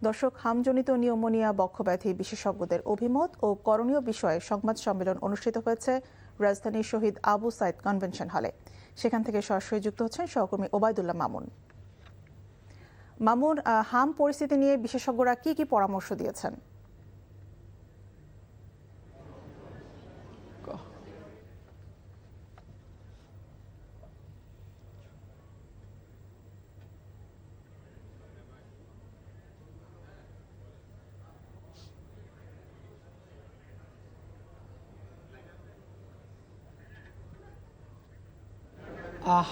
দর্শক, হামজনিত নিউমোনিয়া বক্ষব্যাধি বিশেষজ্ঞদের অভিমত ও করণীয় বিষয়ে সংবাদ সম্মেলন অনুষ্ঠিত হয়েছে রাজধানীর শহীদ আবু সাইদ কনভেনশন হলে। সেখান থেকে সরাসরি যুক্ত হচ্ছেন সহকর্মী ওবায়দুল্লাহ মামুন। মামুন, হাম পরিস্থিতি নিয়ে বিশেষজ্ঞরা কি কি পরামর্শ দিয়েছেন?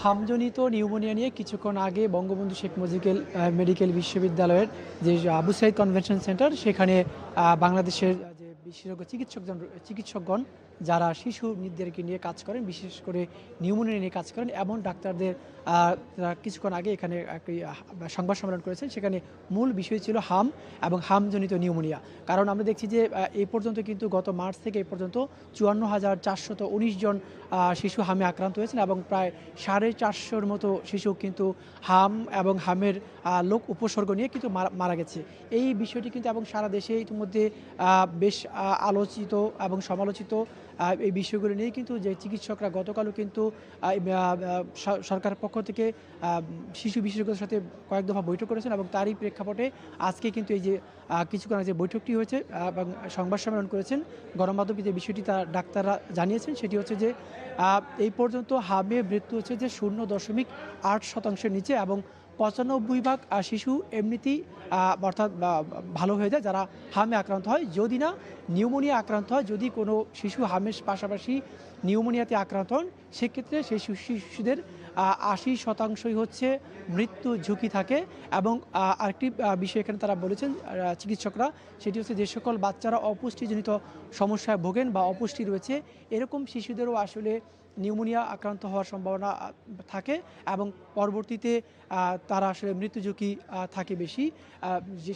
হামজনিত নিউমোনিয়া নিয়ে কিছুক্ষণ আগে বঙ্গবন্ধু শেখ মুজিবুর মেডিকেল বিশ্ববিদ্যালয়ের যে আবু সাইদ কনভেনশন সেন্টার, সেখানে বাংলাদেশের যে বিশেষজ্ঞ চিকিৎসকগণ যারা শিশুদেরকে নিয়ে কাজ করেন, বিশেষ করে নিউমোনিয়া নিয়ে কাজ করেন, এমন ডাক্তারদের কিছুক্ষণ আগে এখানে একটি সংবাদ সম্মেলন করেছেন। সেখানে মূল বিষয় ছিল হাম এবং হামজনিত নিউমোনিয়া। কারণ আমরা দেখছি যে এই পর্যন্ত কিন্তু গত মার্চ থেকে এই পর্যন্ত 54,419 জন শিশু হামে আক্রান্ত হয়েছেন এবং প্রায় 450 মতো শিশু কিন্তু হাম এবং হামের লোক উপসর্গ নিয়ে কিন্তু মারা গেছে। এই বিষয়টি কিন্তু এবং সারা দেশে ইতিমধ্যে বেশ আলোচিত এবং সমালোচিত। এই বিষয়গুলো নিয়ে কিন্তু যে চিকিৎসকরা গতকালও কিন্তু সরকারের পক্ষ থেকে শিশু বিশেষজ্ঞদের সাথে কয়েক দফা বৈঠক করেছেন এবং তারই প্রেক্ষাপটে আজকে কিন্তু এই যে কিছুক্ষণ আগে যে বৈঠকটি হয়েছে এবং সংবাদ সম্মেলন করেছেন গণমাধ্যমে, যে বিষয়টি তার ডাক্তাররা জানিয়েছেন সেটি হচ্ছে যে এই পর্যন্ত হামে মৃত্যু হচ্ছে যে 0.8% নিচে এবং 95% শিশু এমনিতেই অর্থাৎ ভালো হয়ে যায় যারা হামে আক্রান্ত হয়, যদি না নিউমোনিয়া আক্রান্ত হয়। যদি কোনো শিশু হামের পাশাপাশি নিউমোনিয়াতে আক্রান্ত হন, সেক্ষেত্রে সেই শিশুদের 80% হচ্ছে মৃত্যু ঝুঁকি থাকে। এবং আরেকটি বিষয় এখানে তারা বলেছেন চিকিৎসকরা, সেটি হচ্ছে যে সকল বাচ্চারা অপুষ্টিজনিত সমস্যায় ভোগেন বা অপুষ্টি রয়েছে, এরকম শিশুদেরও আসলে নিউমোনিয়া আক্রান্ত হওয়ার সম্ভাবনা থাকে এবং পরবর্তীতে তারা আসলে মৃত্যু ঝুঁকি থাকে বেশি।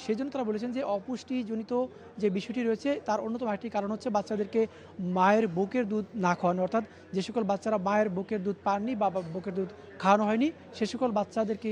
সেই জন্য তারা বলেছেন যে অপুষ্টিজনিত যে বিষয়টি রয়েছে তার অন্যতম একটি কারণ হচ্ছে বাচ্চাদেরকে মায়ের বুকের দুধ না খাওয়ানো, অর্থাৎ যে সকল বাচ্চারা মায়ের বুকের দুধ পাননি বা বুকের দুধ খাওয়ানো হয়নি, সে সকল বাচ্চাদেরকে